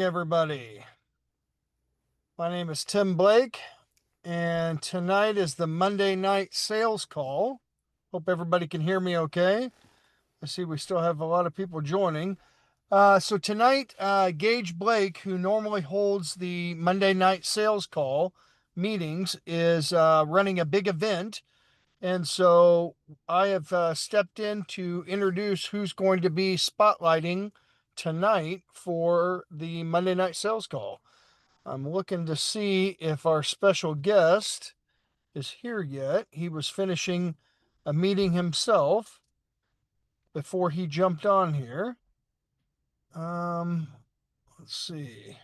Everybody. My name is Tim Blake, and tonight is the Monday night sales call. Hope everybody can hear me okay. I see we still have a lot of people joining. So tonight, Gage Blake, who normally holds the Monday night sales call meetings, is running a big event. And so I have stepped in to introduce who's going to be spotlighting tonight for the Monday night sales call. I'm looking to see if our special guest is here yet. He was finishing a meeting himself before he jumped on here. Let's see.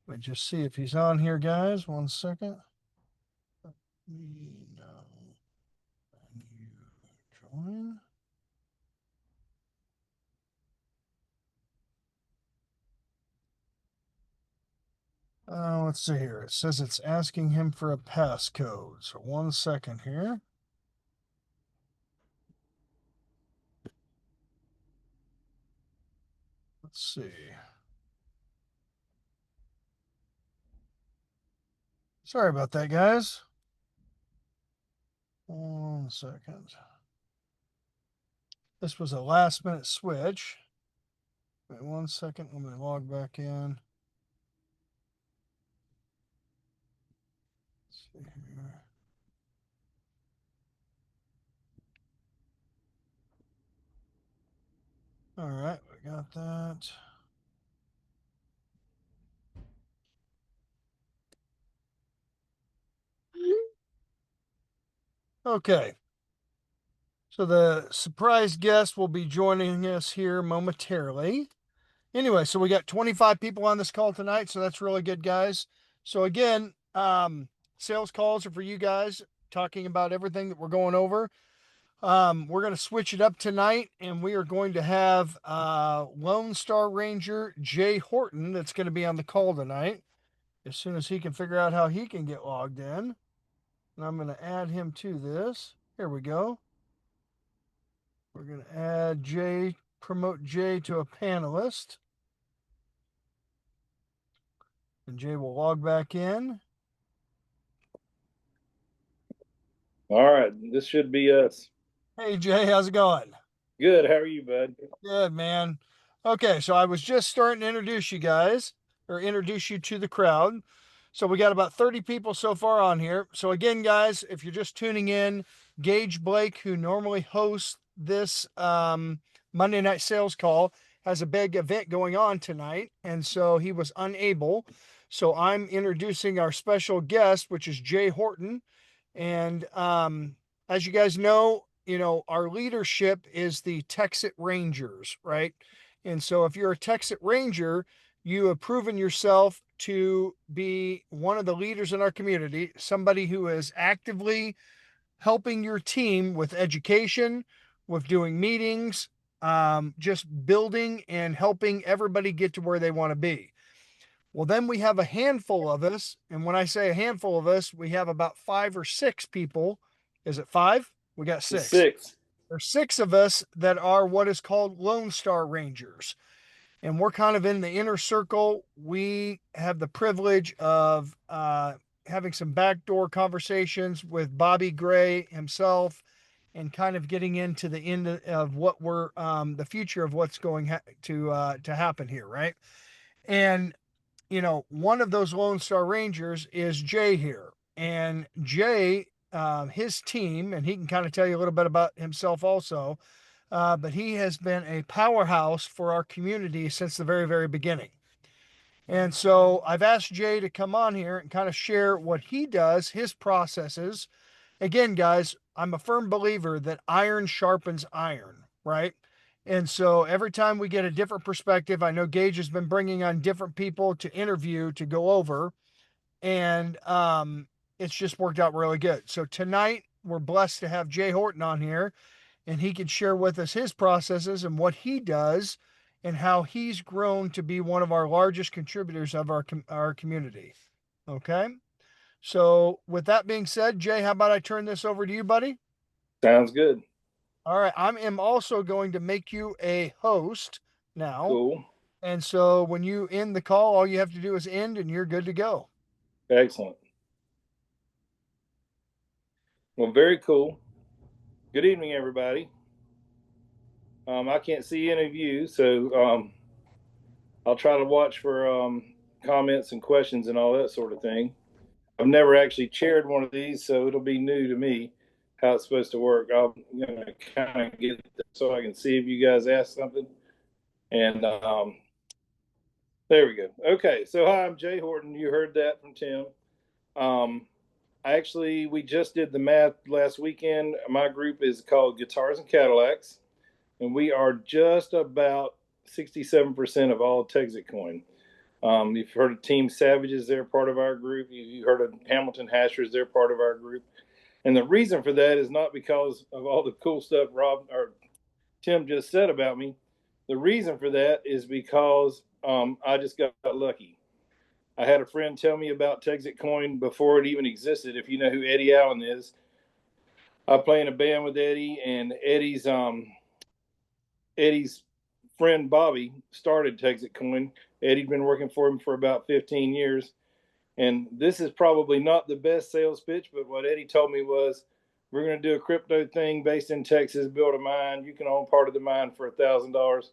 Let me just see if he's on here, guys. 1 second. No. Join. Let's see here. It says it's asking him for a passcode. So 1 second here. Let's see. Sorry about that, guys. 1 second. This was a last minute switch. Wait 1 second. Let me log back in. Let's see here. All right, we got that. Okay. So the surprise guest will be joining us here momentarily. Anyway, so we got 25 people on this call tonight, so that's really good, guys. So again, sales calls are for you guys, talking about everything that we're going over. We're going to switch it up tonight, and we are going to have Lonestar Ranger Jay Horton that's going to be on the call tonight as soon as he can figure out how he can get logged in. And I'm going to add him to this. Here we go. We're going to add Jay, promote Jay to a panelist. And Jay will log back in. All right, this should be us. Hey, Jay, how's it going? Good. How are you, bud? Good, man. Okay, so I was just starting to introduce you guys, or introduce you to the crowd. So we got about 30 people so far on here. So again, guys, if you're just tuning in, Gage Blake, who normally hosts this Monday night sales call, has a big event going on tonight, and so he was unable. So I'm introducing our special guest, which is Jay Horton. And as you guys know, our leadership is the Texit Rangers, right? And so if you're a Texit Ranger, you have proven yourself to be one of the leaders in our community, somebody who is actively helping your team with education, with doing meetings, just building and helping everybody get to where they want to be. Well, then we have a handful of us. And when I say a handful of us, we have about 5 or 6 people. Is it 5? We got 6. Six. There's 6 of us that are what is called Lonestar Rangers. And we're kind of in the inner circle. We have the privilege of having some backdoor conversations with Bobby Gray himself and kind of getting into the end of what we're the future of what's going to happen here, right? And one of those Lonestar Rangers is Jay here. And Jay, his team, and he can kind of tell you a little bit about himself also, but he has been a powerhouse for our community since the very, very beginning. And so I've asked Jay to come on here and kind of share what he does, his processes. Again, guys, I'm a firm believer that iron sharpens iron, right? And so every time we get a different perspective, I know Gage has been bringing on different people to interview, to go over, and it's just worked out really good. So tonight, we're blessed to have Jay Horton on here, and he can share with us his processes and what he does and how he's grown to be one of our largest contributors of our community. Okay. So with that being said, Jay, how about I turn this over to you, buddy? Sounds good. All right. I am also going to make you a host now. Cool. And so when you end the call, all you have to do is end and you're good to go. Excellent. Well, very cool. Good evening, everybody. I can't see any of you, so I'll try to watch for comments and questions and all that sort of thing. I've never actually chaired one of these, so it'll be new to me how it's supposed to work. I'm going to kind of get it so I can see if you guys ask something. And there we go. Okay, so hi, I'm Jay Horton. You heard that from Tim. Actually, we just did the math last weekend. My group is called Guitars and Cadillacs, and we are just about 67% of all TEXITcoin. You've heard of Team Savages, they're part of our group. You heard of Hamilton Hashers, they're part of our group. And the reason for that is not because of all the cool stuff Rob or Tim just said about me. The reason for that is because I just got lucky. I had a friend tell me about TEXITcoin before it even existed. If you know who Eddie Allen is, I play in a band with Eddie, and Eddie's friend Bobby started TEXITcoin. Eddie'd been working for him for about 15 years. And this is probably not the best sales pitch, but what Eddie told me was, we're going to do a crypto thing based in Texas, build a mine. You can own part of the mine for $1,000.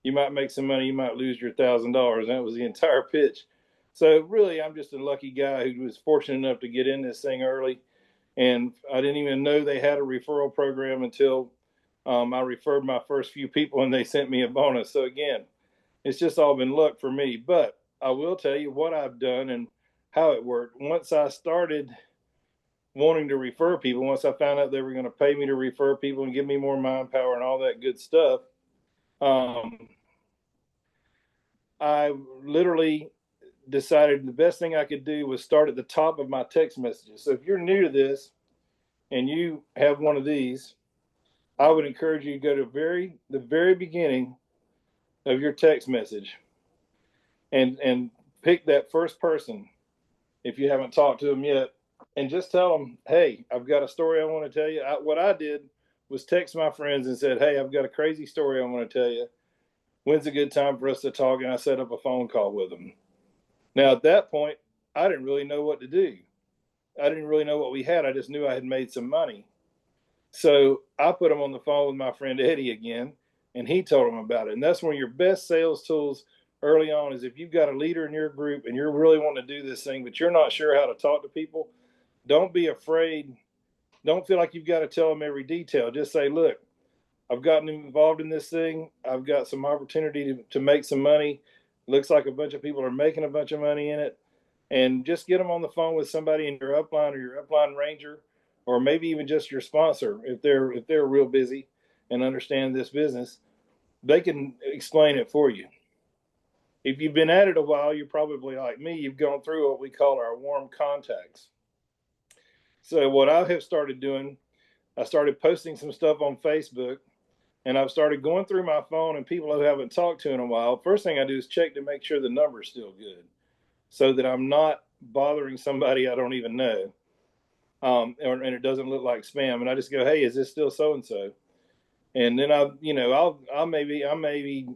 You might make some money, you might lose your $1,000. That was the entire pitch. So really, I'm just a lucky guy who was fortunate enough to get in this thing early. And I didn't even know they had a referral program until I referred my first few people and they sent me a bonus. So again, it's just all been luck for me. But I will tell you what I've done and how it worked. Once I started wanting to refer people, once I found out they were going to pay me to refer people and give me more mind power and all that good stuff, I literally decided the best thing I could do was start at the top of my text messages. So if you're new to this and you have one of these, I would encourage you to go to the very beginning of your text message and pick that first person if you haven't talked to them yet, and just tell them, hey, I've got a story I want to tell you. What I did was text my friends and said, hey, I've got a crazy story I want to tell you. When's a good time for us to talk? And I set up a phone call with them. Now, at that point, I didn't really know what to do. I didn't really know what we had. I just knew I had made some money. So I put them on the phone with my friend Eddie again, and he told them about it. And that's one of your best sales tools early on is if you've got a leader in your group and you're really wanting to do this thing, but you're not sure how to talk to people, don't be afraid. Don't feel like you've got to tell them every detail. Just say, look, I've gotten involved in this thing. I've got some opportunity to make some money. Looks like a bunch of people are making a bunch of money in it. And just get them on the phone with somebody in your upline or your upline ranger, or maybe even just your sponsor if they're real busy and understand this business. They can explain it for you. If you've been at it a while, you're probably like me. You've gone through what we call our warm contacts. So what I have started doing, I started posting some stuff on Facebook, and I've started going through my phone and people who haven't talked to in a while. First thing I do is check to make sure the number's still good, so that I'm not bothering somebody I don't even know, and it doesn't look like spam. And I just go, hey, is this still so and so? And then I'll maybe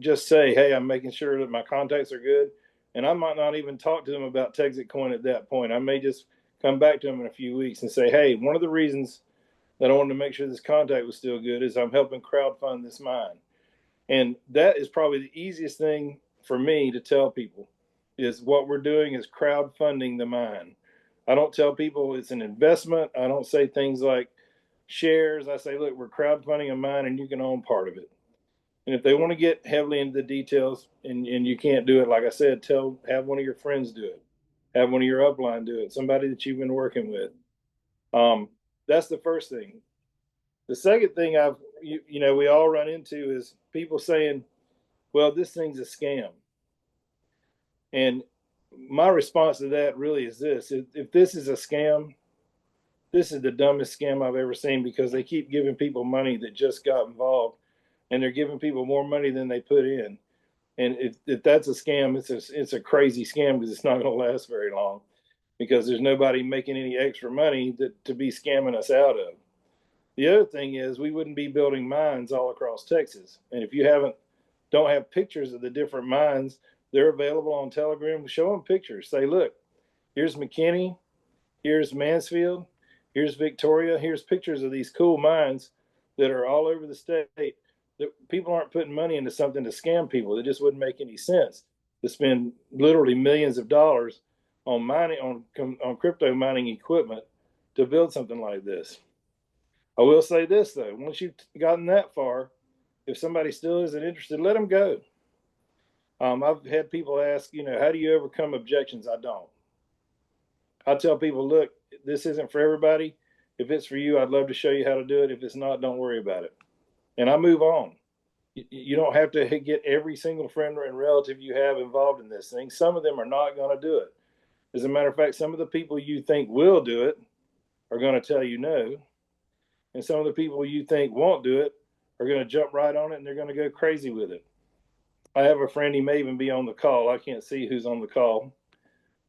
just say, hey, I'm making sure that my contacts are good, and I might not even talk to them about TEXITcoin at that point. I may just come back to them in a few weeks and say, hey, one of the reasons that I wanted to make sure this contact was still good is I'm helping crowdfund this mine. And that is probably the easiest thing for me to tell people is what we're doing is crowdfunding the mine. I don't tell people it's an investment. I don't say things like shares. I say, look, we're crowdfunding a mine and you can own part of it. And if they want to get heavily into the details and you can't do it, like I said, have one of your friends do it. Have one of your upline do it, somebody that you've been working with. That's the first thing. The second thing we all run into is people saying, well, this thing's a scam. And my response to that really is this: if this is a scam, this is the dumbest scam I've ever seen, because they keep giving people money that just got involved, and they're giving people more money than they put in. And if that's a scam, it's a crazy scam, because it's not going to last very long, because there's nobody making any extra money to be scamming us out of. The other thing is we wouldn't be building mines all across Texas. And if you haven't don't have pictures of the different mines. They're available on Telegram. Show them pictures. Say, look, here's McKinney, here's Mansfield, here's Victoria, here's pictures of these cool mines that are all over the state. That people aren't putting money into something to scam people. It just wouldn't make any sense to spend literally millions of dollars on mining, on crypto mining equipment to build something like this. I will say this though: once you've gotten that far, if somebody still isn't interested, let them go. I've had people ask, how do you overcome objections? I don't. I tell people, look, this isn't for everybody. If it's for you, I'd love to show you how to do it. If it's not, don't worry about it. And I move on. You don't have to get every single friend and relative you have involved in this thing. Some of them are not going to do it. As a matter of fact, some of the people you think will do it are going to tell you no. And some of the people you think won't do it are going to jump right on it and they're going to go crazy with it. I have a friend, he may even be on the call. I can't see who's on the call.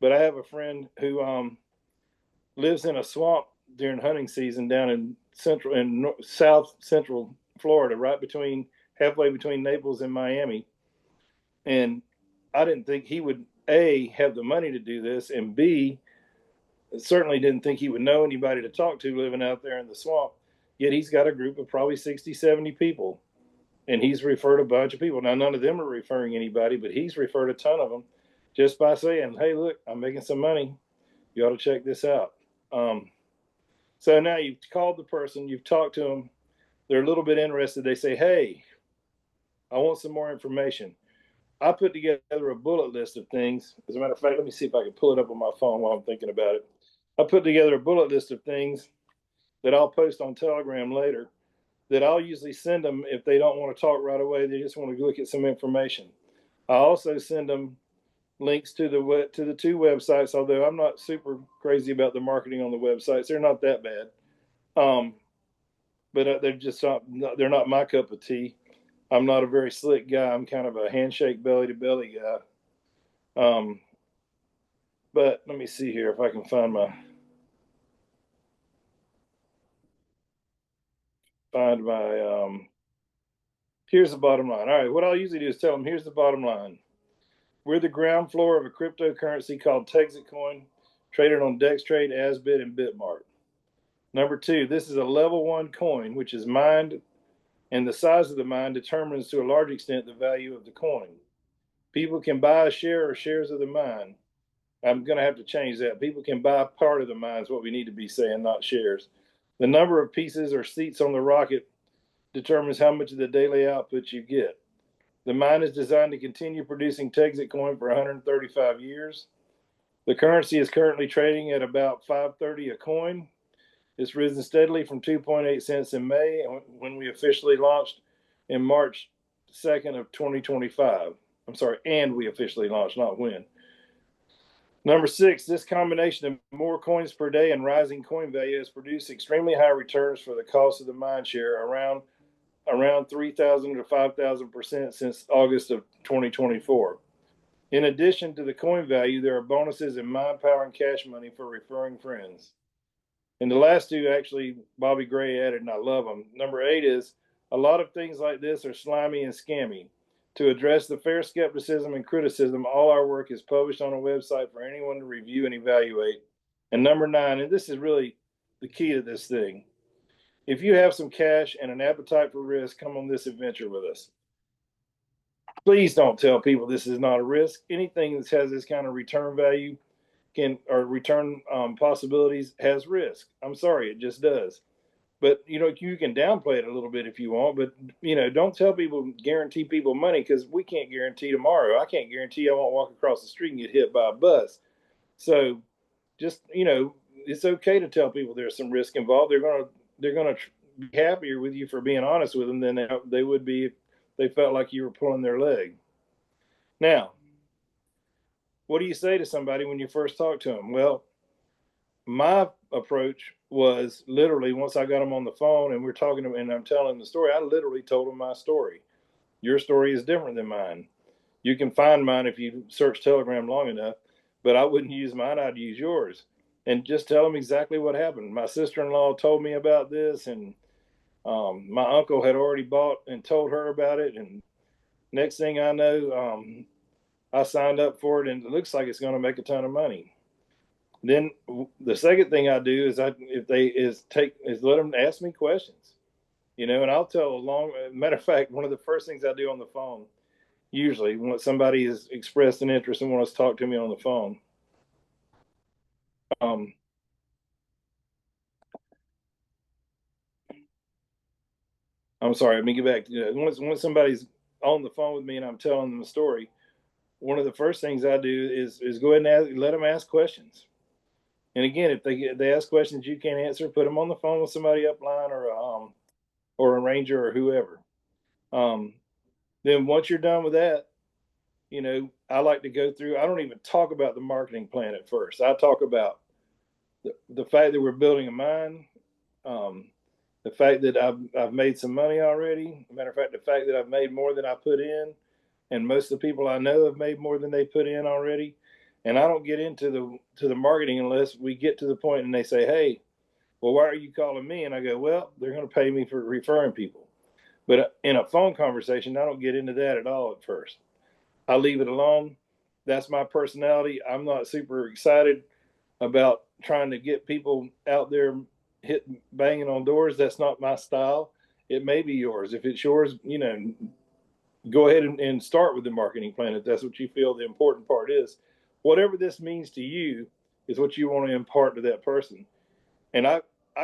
But I have a friend who lives in a swamp during hunting season down in south central Florida, right halfway between Naples and Miami. And I didn't think he would, A, have the money to do this, and B, certainly didn't think he would know anybody to talk to living out there in the swamp. Yet he's got a group of probably 60, 70 people. And he's referred a bunch of people. Now, none of them are referring anybody, but he's referred a ton of them just by saying, hey, look, I'm making some money. You ought to check this out. So now you've called the person, you've talked to them. They're a little bit interested. They say, hey, I want some more information. I put together a bullet list of things. As a matter of fact, let me see if I can pull it up on my phone while I'm thinking about it. I put together a bullet list of things that I'll post on Telegram later that I'll usually send them if they don't want to talk right away. They just want to look at some information. I also send them links to the two websites, although I'm not super crazy about the marketing on the websites. They're not that bad. But they're just they're not my cup of tea. I'm not a very slick guy. I'm kind of a handshake belly to belly guy. But let me see here if I can find here's the bottom line. All right, what I'll usually do is tell them, here's the bottom line. We're the ground floor of a cryptocurrency called TEXITcoin, traded on DexTrade, Asbit, and Bitmart. Number two, this is a level 1 coin, which is mined, and the size of the mine determines to a large extent the value of the coin. People can buy a share or shares of the mine. I'm going to have to change that. People can buy part of the mine is what we need to be saying, not shares. The number of pieces or seats on the rocket determines how much of the daily output you get. The mine is designed to continue producing TEXITcoin for 135 years. The currency is currently trading at about $5.30 a coin. It's risen steadily from 2.8 cents in May when we officially launched in March 2nd of 2025. I'm sorry, and we officially launched, not when. Number 6, this combination of more coins per day and rising coin value has produced extremely high returns for the cost of the mine share, around 3,000 to 5,000% since August of 2024. In addition to the coin value, there are bonuses in mine power and cash money for referring friends. And the last two, actually, Bobby Gray added, and I love them. Number 8 is, a lot of things like this are slimy and scammy. To address the fair skepticism and criticism, all our work is published on a website for anyone to review and evaluate. And number 9, and this is really the key to this thing, if you have some cash and an appetite for risk, come on this adventure with us. Please don't tell people this is not a risk. Anything that has this kind of return value or return possibilities has risk. I'm sorry, it just does. But you can downplay it a little bit if you want, but don't tell people, guarantee people money, because we can't guarantee tomorrow. I can't guarantee I won't walk across the street and get hit by a bus. So just it's okay to tell people there's some risk involved. They're gonna be happier with you for being honest with them than they would be if they felt like you were pulling their leg. Now, what do you say to somebody when you first talk to them? Well, my approach was literally, once I got them on the phone and we're talking to them and I'm telling them the story, I literally told them my story. Your story is different than mine. You can find mine if you search Telegram long enough, but I wouldn't use mine. I'd use yours and just tell them exactly what happened. My sister-in-law told me about this, and my uncle had already bought and told her about it. And Next thing I know, I signed up for it, and it looks like it's going to make a ton of money. Then the second thing I do is let them ask me questions, and I'll tell a long matter of fact. One of the first things I do on the phone, usually when somebody has expressed an interest and wants to talk to me on the phone, um, I'm sorry, let me get back to once somebody's on the phone with me and I'm telling them a story. One of the first things I do is go ahead and let them ask questions. And again, if they ask questions you can't answer, put them on the phone with somebody upline or a ranger or whoever. Um, then once you're done with that, I like to go through. I don't even talk about the marketing plan at first. I talk about the fact that we're building a mine, um, the fact that I've made some money already. Matter of fact, the fact that I've made more than I put in, and most of the people I know have made more than they put in already. And I don't get into the marketing unless we get to the point and they say, "Hey, well, why are you calling me?" And I go, "Well, they're going to pay me for referring people." But in a phone conversation, I don't get into that at all at first. I leave it alone. That's my personality. I'm not super excited about trying to get people out there banging on doors. That's not my style. It may be yours. If it's yours, go ahead and start with the marketing plan if that's what you feel the important part is. Whatever this means to you is what you want to impart to that person. And I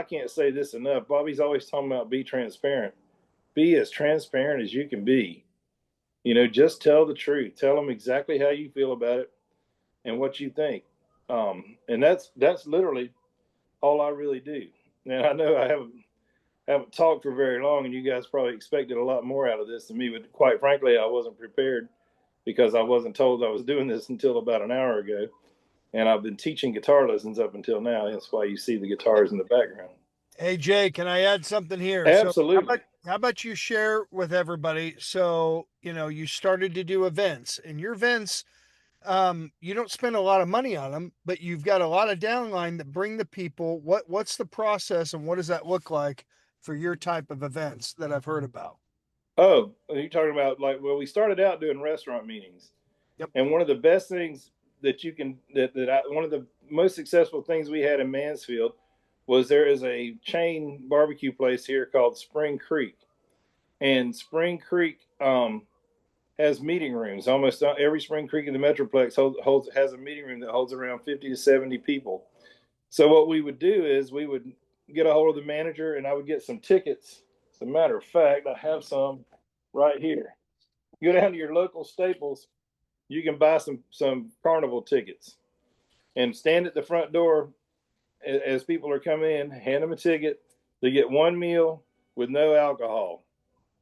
can't say this enough. Bobby's always talking about be transparent. Be as transparent as you can be. Just tell the truth. Tell them exactly how you feel about it and what you think. And that's literally all I really do. And I know I haven't talked for very long, and you guys probably expected a lot more out of this than me. But quite frankly, I wasn't prepared because I wasn't told I was doing this until about an hour ago. And I've been teaching guitar lessons up until now. That's why you see the guitars in the background. Hey Jay, can I add something here? So Absolutely. how about you share with everybody? So, you started to do events, and your events, you don't spend a lot of money on them, but you've got a lot of downline that bring the people. What's the process and what does that look like for your type of events that I've heard about? Oh, you're talking about we started out doing restaurant meetings. Yep. And one of the best things that you can one of the most successful things we had in Mansfield was there is a chain barbecue place here called Spring Creek, and Spring Creek has meeting rooms. Almost every Spring Creek in the Metroplex has a meeting room that holds around 50 to 70 people. So what we would do is we would get a hold of the manager, and I would get some tickets. As a matter of fact, I have some right here. You go down to your local Staples, you can buy some carnival tickets and stand at the front door as people are coming in, hand them a ticket. They get one meal with no alcohol.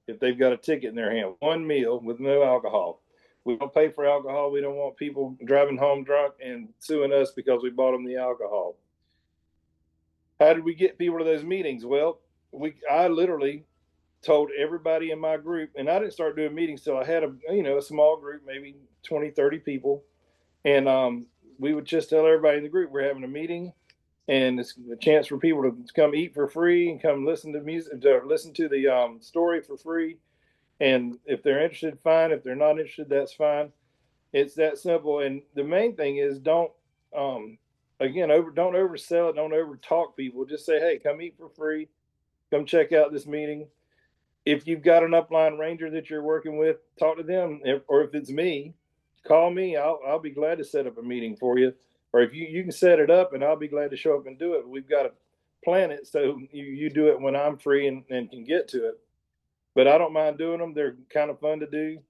If they've got a ticket in their hand, one meal with no alcohol. We don't pay for alcohol. We don't want people driving home drunk and suing us because we bought them the alcohol. How did we get people to those meetings? Well, I literally told everybody in my group, and I didn't start doing meetings till I had a small group, maybe 20, 30 people. And we would just tell everybody in the group we're having a meeting, and it's a chance for people to come eat for free and come listen to music, to listen to the story for free. And if they're interested, fine. If they're not interested, that's fine. It's that simple. And the main thing is um, don't oversell it, don't over talk people. Just say, hey, come eat for free, come check out this meeting. If you've got an upline ranger that you're working with, talk to them. Or if it's me, call me. I'll be glad to set up a meeting for you. Or if you can set it up, and I'll be glad to show up and do it. We've got to plan it so you do it when I'm free and can get to it. But I don't mind doing them. They're kind of fun to do.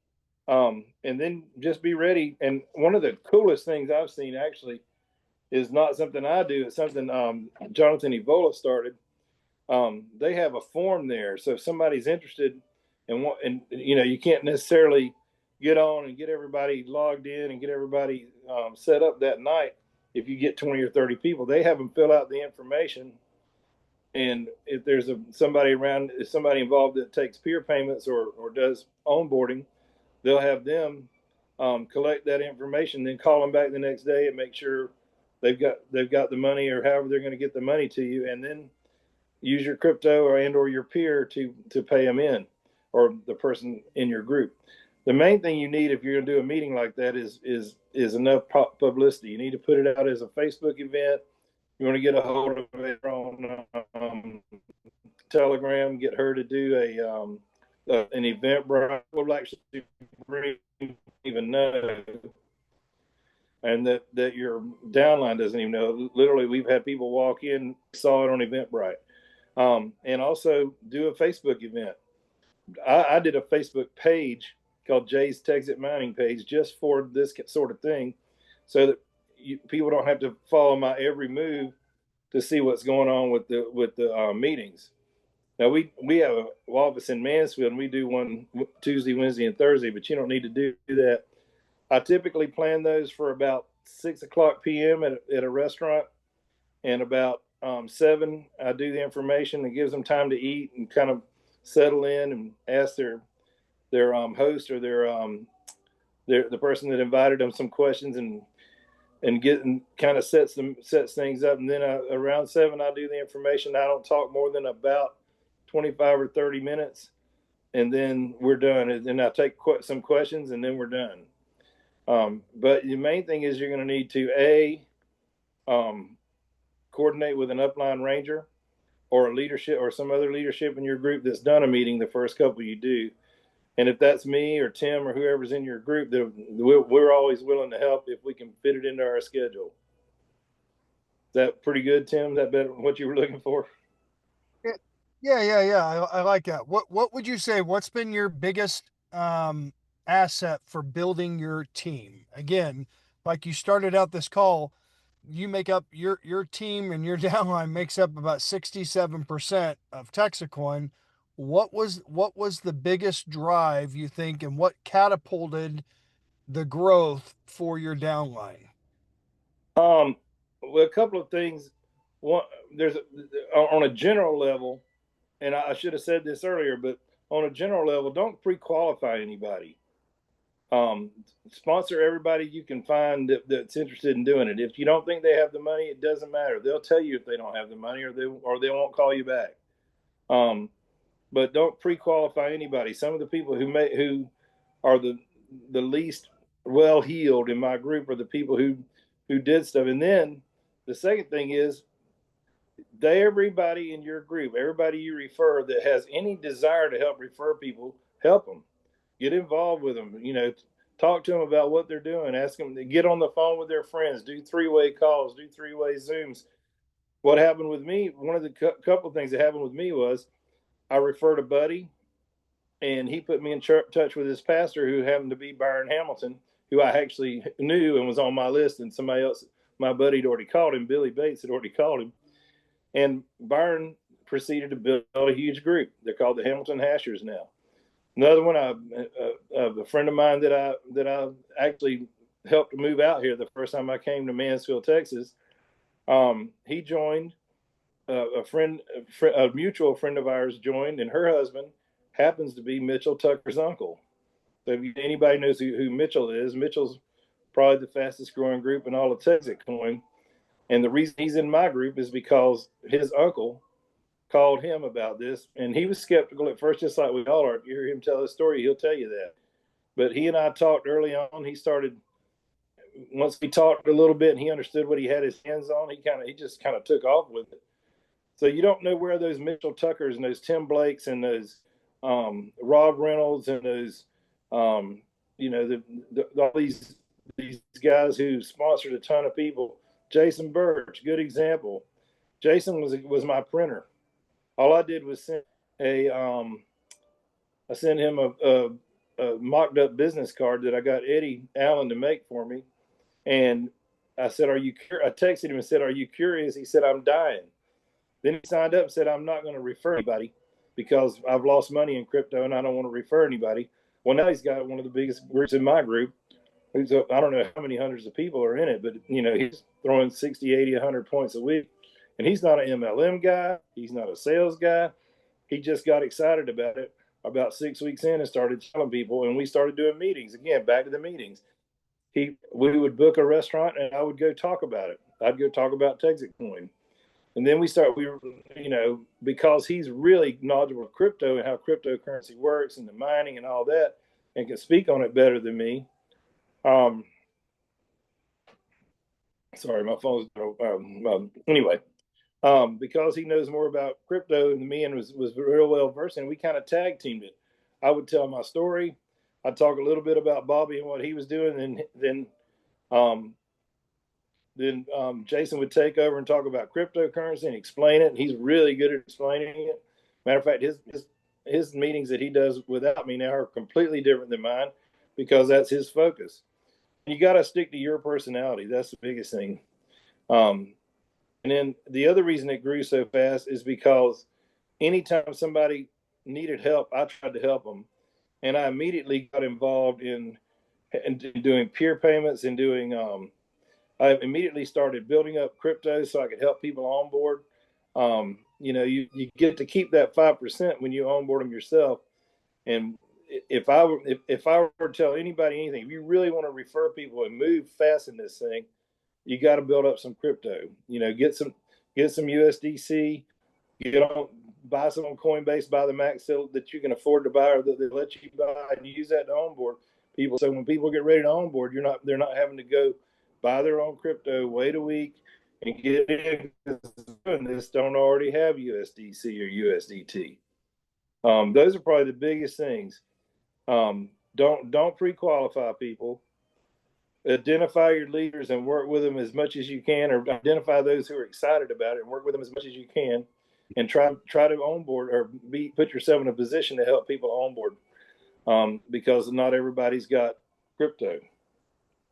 And then just be ready. And one of the coolest things I've seen actually is not something I do. It's something Jonathan Evola started. They have a form there. So if somebody's interested and you can't necessarily get on and get everybody logged in and get everybody set up that night. If you get 20 or 30 people, they have them fill out the information. And if there's somebody around, if somebody involved that takes peer payments or does onboarding, they'll have them collect that information, then call them back the next day and make sure they've got the money or however they're going to get the money to you, and then use your crypto or your peer to pay them in, or the person in your group. The main thing you need if you're going to do a meeting like that is enough publicity. You need to put it out as a Facebook event. You want to get a hold of it on Telegram, get her to do an event. Will actually bring even know, and that your downline doesn't even know. Literally, we've had people walk in, saw it on Eventbrite, and also do a Facebook event. I did a Facebook page called Jay's Texit Mining page just for this sort of thing, so that people don't have to follow my every move to see what's going on with the meetings. Now we have a office in Mansfield, and we do one Tuesday, Wednesday, and Thursday, but you don't need to do that. I typically plan those for about 6:00 p.m. at a restaurant, and about 7, I do the information that gives them time to eat and kind of settle in and ask their host or the person that invited them some questions and getting kind of sets things up. And then around 7, I do the information. I don't talk more than about 25 or 30 minutes, and then we're done. And I take some questions, and then we're done. But the main thing is you're going to need to coordinate with an upline ranger or a leadership or some other leadership in your group that's done a meeting the first couple you do. And if that's me or Tim or whoever's in your group, we're always willing to help if we can fit it into our schedule. Is that pretty good, Tim? Is that better what you were looking for? Yeah. I like that. What would you say? What's been your biggest asset for building your team? Again, like you started out this call, you make up your team and your downline makes up about 67% of TEXITcoin. What was the biggest drive you think, and what catapulted the growth for your downline? Well, a couple of things. One, on a general level, and I should have said this earlier, but on a general level, don't pre-qualify anybody. Sponsor everybody you can find that's interested in doing it. If you don't think they have the money, it doesn't matter. They'll tell you if they don't have the money, or they won't call you back. But don't pre-qualify anybody. Some of the people who are the least well-heeled in my group are the people who did stuff. And then the second thing is, everybody in your group, everybody you refer that has any desire to help refer people, help them. Get involved with them. Talk to them about what they're doing. Ask them to get on the phone with their friends. Do 3-way calls. Do 3-way Zooms. What happened with me? One of the couple of things that happened with me was I referred a buddy, and he put me in touch with his pastor, who happened to be Byron Hamilton, who I actually knew and was on my list. And somebody else, my buddy, had already called him. Billy Bates had already called him. And Byron proceeded to build a huge group. They're called the Hamilton Hashers now. Another one, a friend of mine that I actually helped move out here the first time I came to Mansfield, Texas. He joined. A mutual friend of ours joined, and her husband happens to be Mitchell Tucker's uncle. So if anybody knows who Mitchell is, Mitchell's probably the fastest growing group in all of TEXITcoin. And the reason he's in my group is because his uncle called him about this, and he was skeptical at first, just like we all are. If you hear him tell his story, he'll tell you that. But he and I talked early on. Once we talked a little bit and he understood what he had his hands on, he just kind of took off with it. So you don't know where those Mitchell Tuckers and those Tim Blakes and those Rob Reynolds and those all these guys who sponsored a ton of people. Jason Birch, good example. Jason was my printer. All I did was send I sent him a mocked up business card that I got Eddie Allen to make for me, and I said, I texted him and said, "Are you curious?" He said, "I'm dying." Then he signed up and said, "I'm not going to refer anybody because I've lost money in crypto and I don't want to refer anybody." Well, now he's got one of the biggest groups in my group. I don't know how many hundreds of people are in it, but he's throwing 60, 80, 100 points a week. And he's not an MLM guy. He's not a sales guy. He just got excited about it about 6 weeks in and started telling people. And we started doing meetings. Again, back to the meetings. We would book a restaurant and I would go talk about it. I'd go talk about TEXITcoin. And then because he's really knowledgeable of crypto and how cryptocurrency works and the mining and all that, and can speak on it better than me. Um, Sorry, my phone's anyway. Because he knows more about crypto than me and was real well versed, and we kind of tag teamed it. I would tell my story. I'd talk a little bit about Bobby and what he was doing, and um, Jason would take over and talk about cryptocurrency and explain it. And he's really good at explaining it. Matter of fact, his meetings that he does without me now are completely different than mine because that's his focus. You got to stick to your personality. That's the biggest thing. And then the other reason it grew so fast is because anytime somebody needed help, I tried to help them. And I immediately got involved in doing peer payments and doing, I immediately started building up crypto so I could help people onboard. You get to keep that 5% when you onboard them yourself. And if I were to tell anybody anything, if you really want to refer people and move fast in this thing, you got to build up some crypto. Get some USDC. Buy some on Coinbase, buy the max that you can afford to buy or that they let you buy, and use that to onboard people. So when people get ready to onboard, they're not having to go buy their own crypto, wait a week, and get in. Doing this don't already have USDC or USDT. Those are probably the biggest things. Don't pre-qualify people. Identify your leaders and work with them as much as you can, or identify those who are excited about it and work with them as much as you can, and try to onboard or put yourself in a position to help people onboard, because not everybody's got crypto.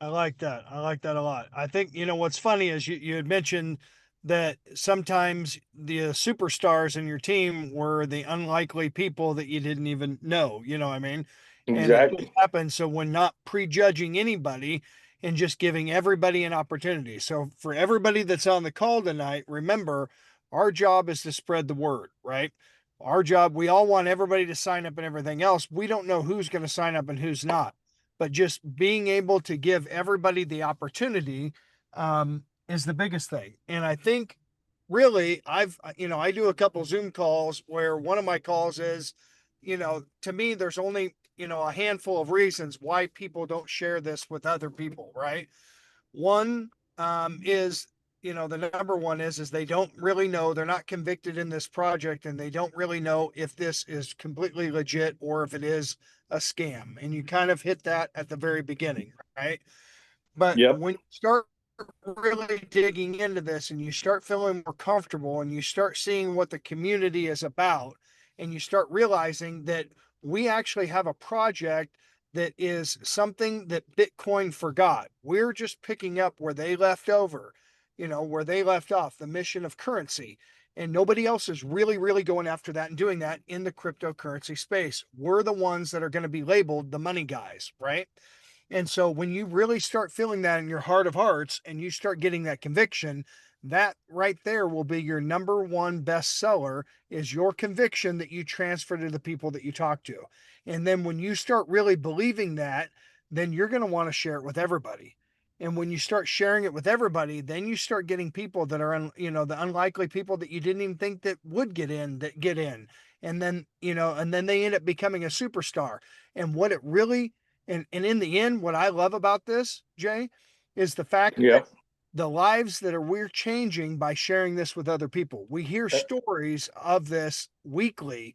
I like that. I like that a lot. I think, what's funny is you had mentioned that sometimes the superstars in your team were the unlikely people that you didn't even know, you know what I mean? And it just Exactly. happens. So when not prejudging anybody and just giving everybody an opportunity. So for everybody that's on the call tonight, remember our job is to spread the word, right? Our job, we all want everybody to sign up and everything else. We don't know who's going to sign up and who's not, but just being able to give everybody the opportunity is the biggest thing. And I think really I do a couple Zoom calls where one of my calls is, to me, there's only, a handful of reasons why people don't share this with other people, right? One is, the number one is they don't really know, they're not convicted in this project, and they don't really know if this is completely legit or if it is a scam. And you kind of hit that at the very beginning, right? But Yep. when you start really digging into this and you start feeling more comfortable and you start seeing what the community is about, and you start realizing that we actually have a project that is something that Bitcoin forgot. We're just picking up where they left over, where they left off, the mission of currency. And nobody else is really, really going after that and doing that in the cryptocurrency space. We're the ones that are going to be labeled the money guys, right? And so when you really start feeling that in your heart of hearts and you start getting that conviction, that right there will be your number one bestseller, is your conviction that you transfer to the people that you talk to. And then when you start really believing that, then you're going to want to share it with everybody. And when you start sharing it with everybody, then you start getting people that are, the unlikely people that you didn't even think that would get in, that get in. And then, and then they end up becoming a superstar. And what it really, and in the end, what I love about this, Jay, is the fact that Yep. the lives that we're changing by sharing this with other people. We hear stories of this weekly,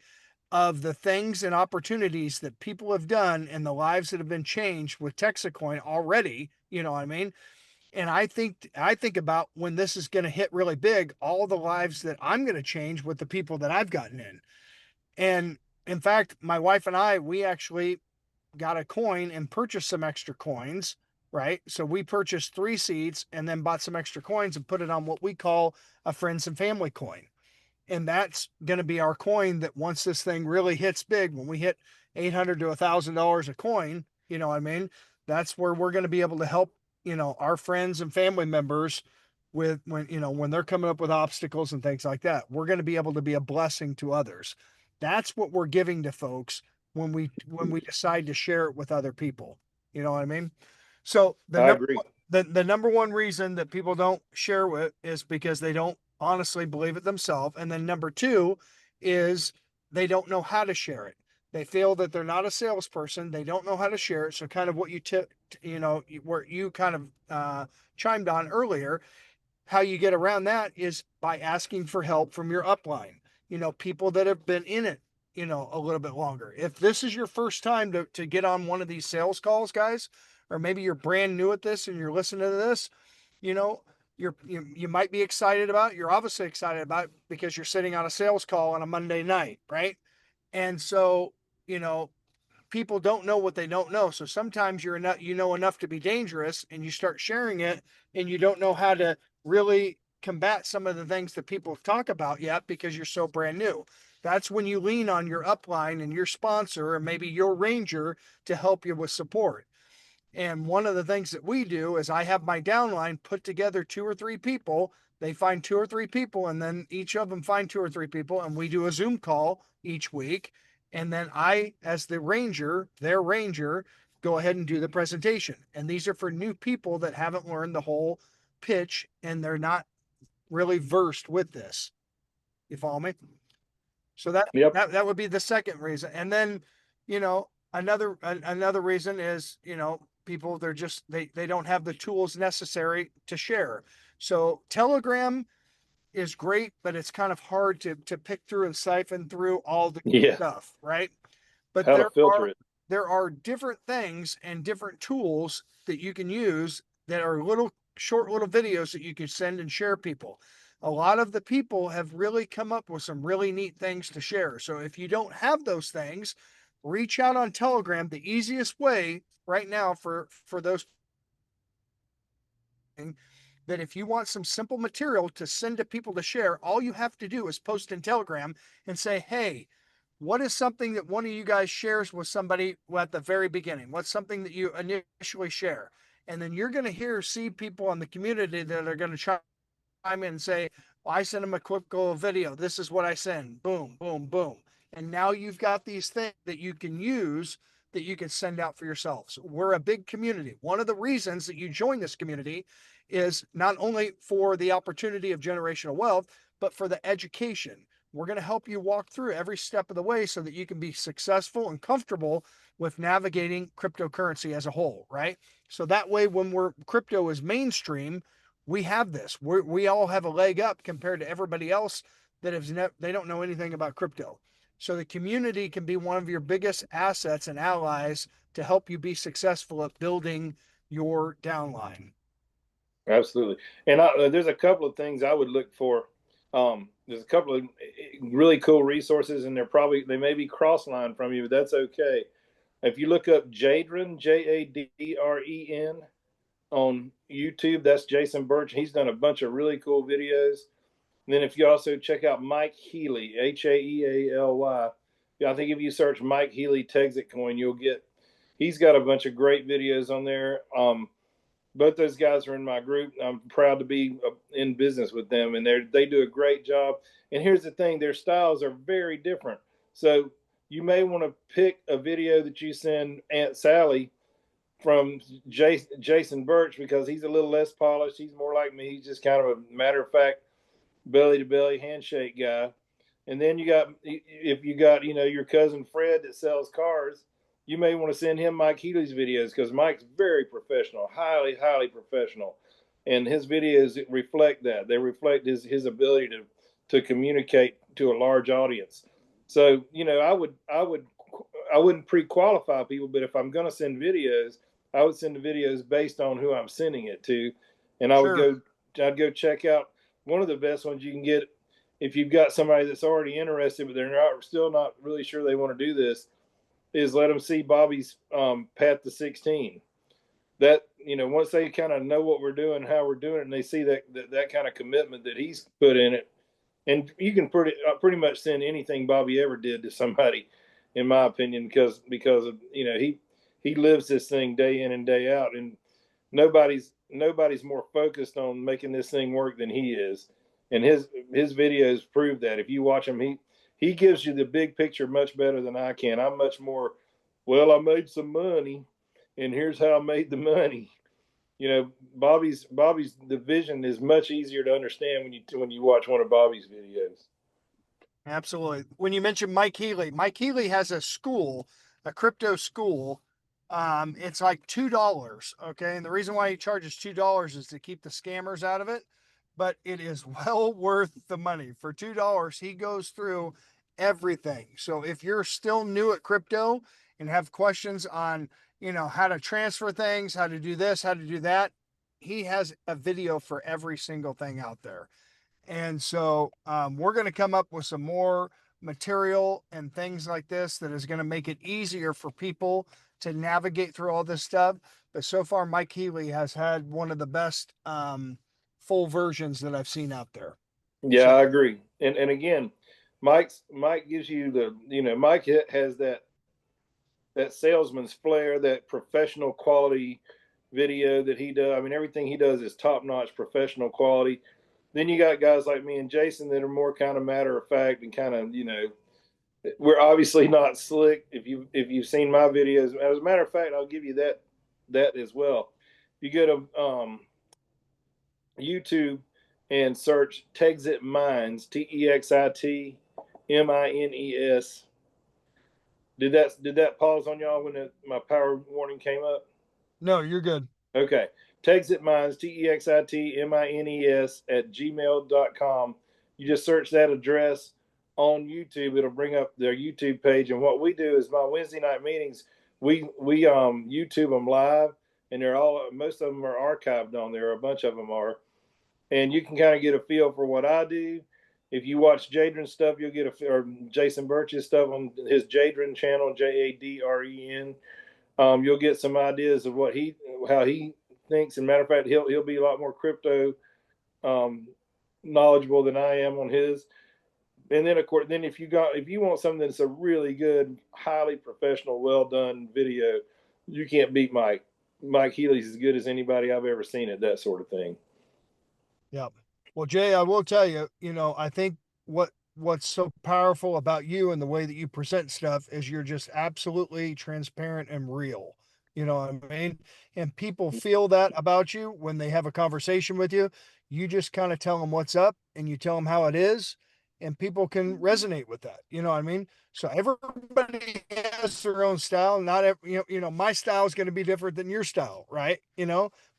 of the things and opportunities that people have done and the lives that have been changed with TEXITcoin already. You know what I mean? And I think about when this is going to hit really big, all the lives that I'm going to change with the people that I've gotten in. And in fact, my wife and I, we actually got a coin and purchased some extra coins, right? So we purchased 3 seeds and then bought some extra coins and put it on what we call a friends and family coin. And that's going to be our coin that once this thing really hits big, when we hit 800 to $1,000 a coin, you know what I mean? That's where we're going to be able to help, our friends and family members with when they're coming up with obstacles and things like that. We're going to be able to be a blessing to others. That's what we're giving to folks when we decide to share it with other people. You know what I mean? So I agree. the number one reason that people don't share it is because they don't honestly believe it themselves. And then number two is they don't know how to share it. They feel that they're not a salesperson. They don't know how to share it. So kind of what where you kind of chimed on earlier, how you get around that is by asking for help from your upline, people that have been in it, a little bit longer. If this is your first time to get on one of these sales calls, guys, or maybe you're brand new at this and you're listening to this, you know, you might be excited about it. You're obviously excited about it because you're sitting on a sales call on a Monday night, right? And so, you know, people don't know what they don't know. So sometimes you're not, enough to be dangerous, and you start sharing it and you don't know how to really combat some of the things that people talk about yet because you're so brand new. That's when you lean on your upline and your sponsor and maybe your ranger to help you with support. And one of the things that we do is I have my downline put together 2 or 3 people. They find 2 or 3 people, and then each of them find 2 or 3 people, and we do a Zoom call each week. And then I, as the ranger, their ranger, go ahead and do the presentation. And these are for new people that haven't learned the whole pitch and they're not really versed with this. You follow me? So that Yep. that that would be the second reason. And then, another reason is, people they don't have the tools necessary to share. So Telegram is great, but it's kind of hard to pick through and siphon through all the Yeah. stuff, right? But How to filter it. there are different things and different tools that you can use that are short little videos that you can send and share people. A lot of the people have really come up with some really neat things to share. So if you don't have those things, reach out on Telegram. The easiest way right now for those, that if you want some simple material to send to people to share, all you have to do is post in Telegram and say, hey, what is something that one of you guys shares with somebody at the very beginning? What's something that you initially share? And then you're going to see people in the community that are going to chime in and say, well, I send them a quick little video. This is what I send. Boom, boom, boom. And now you've got these things that you can use that you can send out for yourselves. We're a big community. One of the reasons that you join this community is not only for the opportunity of generational wealth, but for the education. We're going to help you walk through every step of the way so that you can be successful and comfortable with navigating cryptocurrency as a whole, right? So that way, when crypto is mainstream, we have this. We all have a leg up compared to everybody else they don't know anything about crypto. So the community can be one of your biggest assets and allies to help you be successful at building your downline. Absolutely. And there's a couple of things I would look for. There's a couple of really cool resources, and they may be cross-line from you, but that's okay. If you look up Jadren, Jadren, on YouTube, that's Jason Birch. He's done a bunch of really cool videos. And then if you also check out Mike Healy, Healy, I think if you search Mike Healy TEXITcoin, he's got a bunch of great videos on there. Both those guys are in my group. I'm proud to be in business with them, and they do a great job. And here's the thing, their styles are very different. So you may want to pick a video that you send Aunt Sally from Jason Birch, because he's a little less polished. He's more like me. He's just kind of a matter of fact, belly to belly handshake guy. And then if you got, your cousin Fred that sells cars, you may want to send him Mike Healy's videos, because Mike's very professional, highly, highly professional. And his videos reflect that. They reflect his ability to communicate to a large audience. So, I wouldn't pre-qualify people, but if I'm going to send videos, I would send the videos based on who I'm sending it to. And Sure. I'd go check out one of the best ones you can get if you've got somebody that's already interested, but they're still not really sure they want to do this, is let them see Bobby's Path to 16. That, once they kind of know what we're doing, how we're doing it, and they see that kind of commitment that he's put in it, and you can pretty much send anything Bobby ever did to somebody, in my opinion, because of, he lives this thing day in and day out, and nobody's more focused on making this thing work than he is, and his videos prove that. If you watch him, he gives you the big picture much better than I can. I'm much more, well, I made some money, and here's how I made the money. Bobby's the vision is much easier to understand when you watch one of Bobby's videos. Absolutely. When you mentioned Mike Healy has a school, a crypto school. It's like $2. Okay. And the reason why he charges $2 is to keep the scammers out of it, but it is well worth the money. For $2, he goes through everything. So if you're still new at crypto and have questions on, how to transfer things, how to do this, how to do that, he has a video for every single thing out there. And so we're going to come up with some more material and things like this that is going to make it easier for people to navigate through all this stuff. But so far, Mike Healy has had one of the best full versions that I've seen out there. Yeah, So, I agree. And again, Mike gives you Mike has that salesman's flair, that professional quality video that he does. I mean, everything he does is top notch professional quality. Then you got guys like me and Jason that are more kind of matter of fact and kind of, we're obviously not slick. If you've seen my videos, as a matter of fact, I'll give you that as well. If you go to YouTube and search Texit Mines, TEXITMINES. Did that pause on y'all when my power warning came up? no, you're good. Okay. Texit Mines, TEXITMINES at gmail.com. You just search that address on YouTube. It'll bring up their YouTube page. And what we do is my Wednesday night meetings, we YouTube them live, and most of them are archived on there. A bunch of them are, and you can kind of get a feel for what I do. If you watch Jadren's stuff, you'll get or Jason Birch's stuff on his Jadren channel, JADREN. You'll get some ideas of how he thinks. And matter of fact, he'll be a lot more crypto knowledgeable than I am on his. And then of course, if you want something that's a really good, highly professional, well done video, you can't beat Mike. Mike Healy's as good as anybody I've ever seen at that sort of thing. Yep. Well, Jay, I will tell you, I think what's so powerful about you and the way that you present stuff is you're just absolutely transparent and real. You know what I mean? And people feel that about you when they have a conversation with you. You just kind of tell them what's up and you tell them how it is, and people can resonate with that. You know what I mean? So everybody has their own style. Not every, my style is going to be different than your style, right?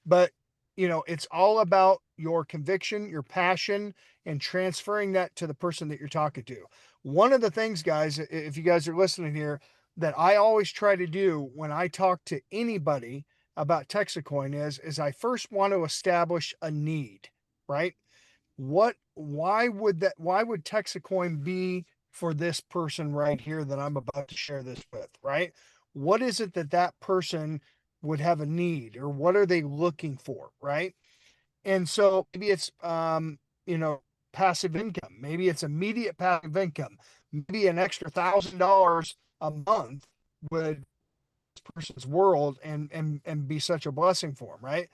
But it's all about your conviction, your passion, and transferring that to the person that you're talking to. One of the things, guys, if you guys are listening here, that I always try to do when I talk to anybody about TEXITcoin is I first want to establish a need, right? Why would TEXITcoin be for this person right here that I'm about to share this with, right? What is it that person would have a need, or what are they looking for, right? And so maybe it's passive income, maybe it's immediate passive income, maybe an extra $1,000 a month would this person's world and be such a blessing for them, right?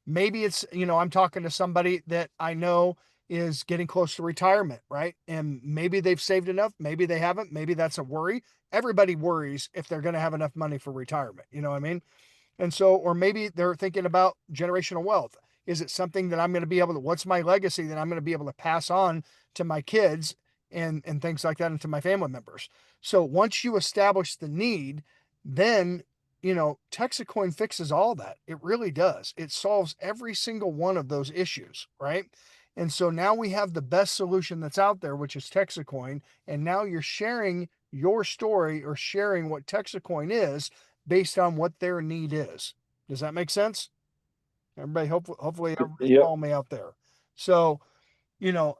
Maybe it's, I'm talking to somebody that I know is getting close to retirement, right? And maybe they've saved enough, maybe they haven't, maybe that's a worry. Everybody worries if they're going to have enough money for retirement, you know what I mean? And so, or maybe they're thinking about generational wealth. Is it something that I'm going to be able to, what's my legacy that I'm going to be able to pass on to my kids and things like that, and to my family members? So once you establish the need, then, TEXITcoin fixes all that. It really does. It solves every single one of those issues, right? And so now we have the best solution that's out there, which is TEXITcoin. And now you're sharing your story or sharing what TEXITcoin is based on what their need is. Does that make sense? Everybody, hopefully everybody's Yep. following me out there. So,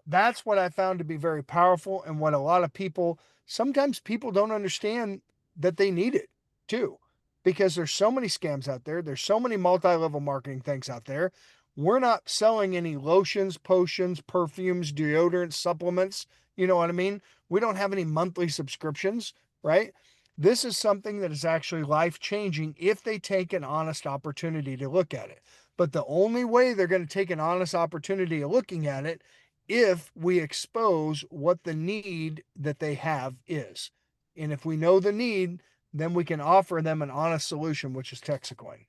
that's what I found to be very powerful, and what a lot of people, sometimes people don't understand that they need it too, because there's so many scams out there. There's so many multi-level marketing things out there. We're not selling any lotions, potions, perfumes, deodorants, supplements. You know what I mean? We don't have any monthly subscriptions, right? This is something that is actually life changing if they take an honest opportunity to look at it. But the only way they're going to take an honest opportunity of looking at it if we expose what the need that they have is. And if we know the need, then we can offer them an honest solution, which is TEXITcoin.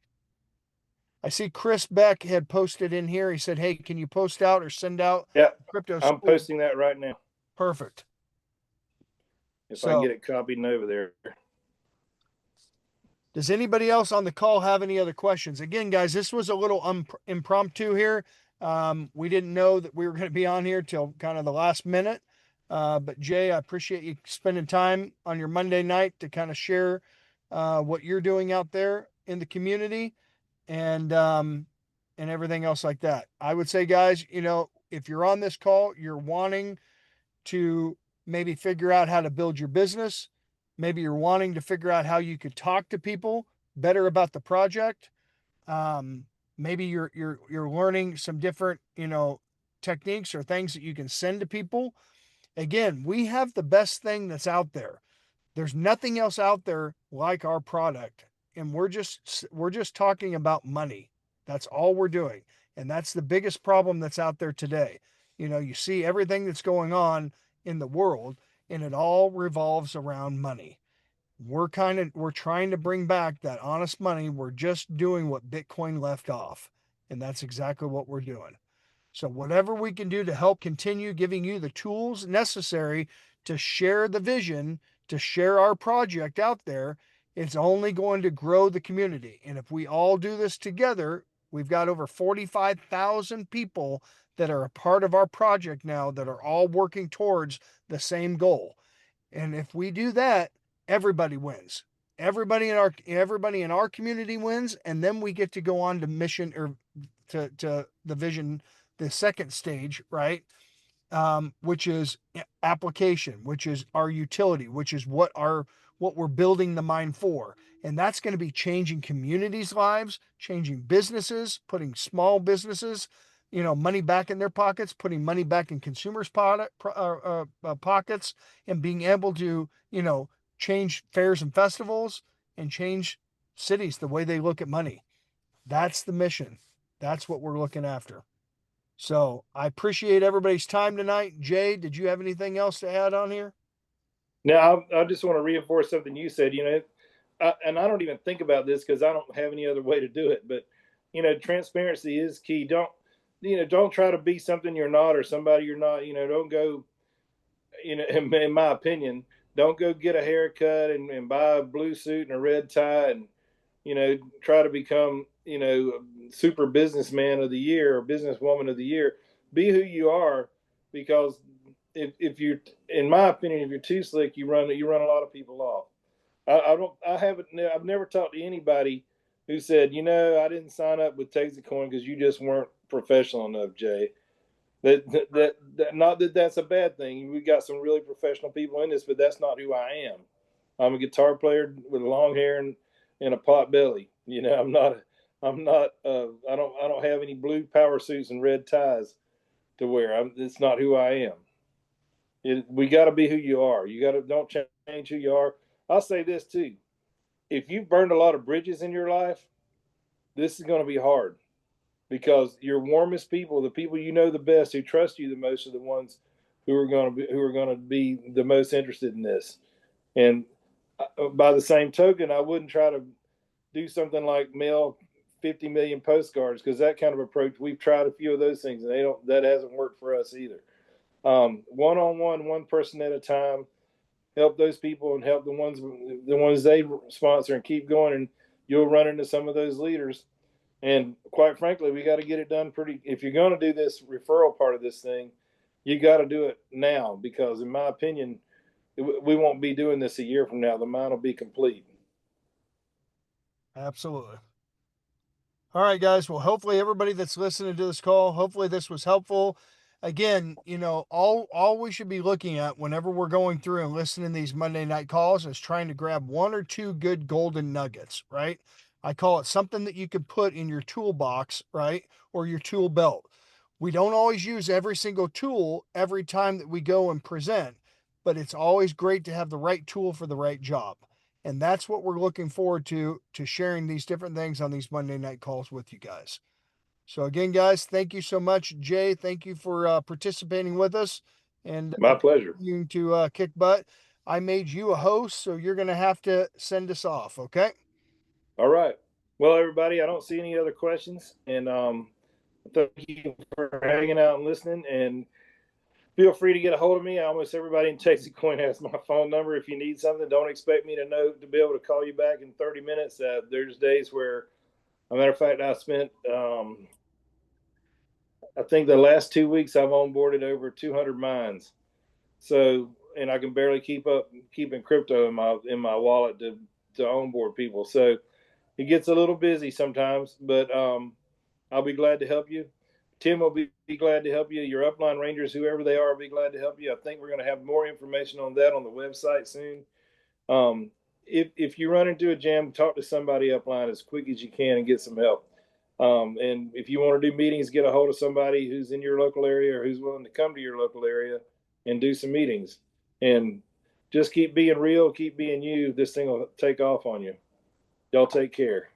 I see Chris Beck had posted in here. He said, "Hey, can you post out or send out Yeah. crypto I'm school?" posting that right now. Perfect. if I can So get it copied and over there. does anybody else on the call have any other questions? Again, guys, this was a little impromptu here. We didn't know that we were going to be on here till kind of the last minute. But Jay, I appreciate you spending time on your Monday night to kind of share what you're doing out there in the community and everything else like that. I would say, guys, if you're on this call, you're wanting to maybe figure out how to build your business. Maybe you're wanting to figure out how you could talk to people better about the project. Um, Maybe you're learning some different techniques or things that you can send to people. Again, we have the best thing that's out there. There's nothing else out there like our product, and we're just talking about money. That's all we're doing, and that's the biggest problem that's out there today. You see everything that's going on in the world, and it all revolves around money. We're trying to bring back that honest money. We're just doing what Bitcoin left off, and that's exactly what we're doing. So, whatever we can do to help continue giving you the tools necessary to share the vision, to share our project out there, it's only going to grow the community. And if we all do this together, we've got over 45,000 people that are a part of our project now that are all working towards the same goal. And if we do that, everybody wins. Everybody in our community wins, and then we get to go on to mission or to the vision, the second stage, right? Which is application, which is our utility, which is what we're building the mine for. And that's going to be changing communities' lives, changing businesses, putting small businesses, money back in their pockets, putting money back in consumers' pockets, and being able to, change fairs and festivals and change cities the way they look at money. That's the mission. That's what we're looking after. So I appreciate everybody's time tonight. Jay, did you have anything else to add on here? Now, I just want to reinforce something you said. And I don't even think about this because I don't have any other way to do it. But transparency is key. Don't try to be something you're not or somebody you're not. Don't go. In my opinion, don't go get a haircut and buy a blue suit and a red tie and try to become super businessman of the year or businesswoman of the year. Be who you are, because if you're, in my opinion, if you're too slick, you run a lot of people off. I've never talked to anybody who said, I didn't sign up with TEXITcoin because you just weren't professional enough, Jay. Not that that's a bad thing. We got some really professional people in this, but that's not who I am. I'm a guitar player with long hair and a pot belly. I'm not. I'm not. I don't have any blue power suits and red ties to wear. It's not who I am. We got to be who you are. You got to don't change who you are. I'll say this too: if you've burned a lot of bridges in your life, this is going to be hard, because your warmest people, the people you know the best, who trust you the most, are the ones who are going to be the most interested in this. And by the same token, I wouldn't try to do something like mail 50 million postcards, because that kind of approach, we've tried a few of those things and that hasn't worked for us either. One-on-one, one person at a time, help those people and help the ones they sponsor and keep going, and you'll run into some of those leaders. And quite frankly, we got to get it done if you're going to do this referral part of this thing, you got to do it now, because in my opinion, we won't be doing this a year from now. The mine will be complete. Absolutely. All right, guys. Well, hopefully everybody that's listening to this call, hopefully this was helpful. Again, all we should be looking at whenever we're going through and listening to these Monday night calls is trying to grab one or two good golden nuggets, right? I call it something that you could put in your toolbox, right? Or your tool belt. We don't always use every single tool every time that we go and present, but it's always great to have the right tool for the right job. And that's what we're looking forward to sharing these different things on these Monday night calls with you guys. So again, guys, thank you so much, Jay. Thank you for participating with us and My pleasure. continuing to kick butt. I made you a host, so you're going to have to send us off. Okay. All right. Well, everybody, I don't see any other questions, and thank you for hanging out and listening. And feel free to get a hold of me. Almost everybody in TEXITcoin has my phone number. If you need something, don't expect me to be able to call you back in 30 minutes. There's days where, as a matter of fact, I spent, I think the last 2 weeks I've onboarded over 200 mines. So, and I can barely keep up keeping crypto in my wallet to onboard people. So it gets a little busy sometimes, but I'll be glad to help you. Tim will be glad to help you. Your upline rangers, whoever they are, will be glad to help you. I think we're going to have more information on that on the website soon. If you run into a jam, talk to somebody upline as quick as you can and get some help. And if you want to do meetings, get a hold of somebody who's in your local area or who's willing to come to your local area and do some meetings. And just keep being real, keep being you. This thing will take off on you. Y'all take care.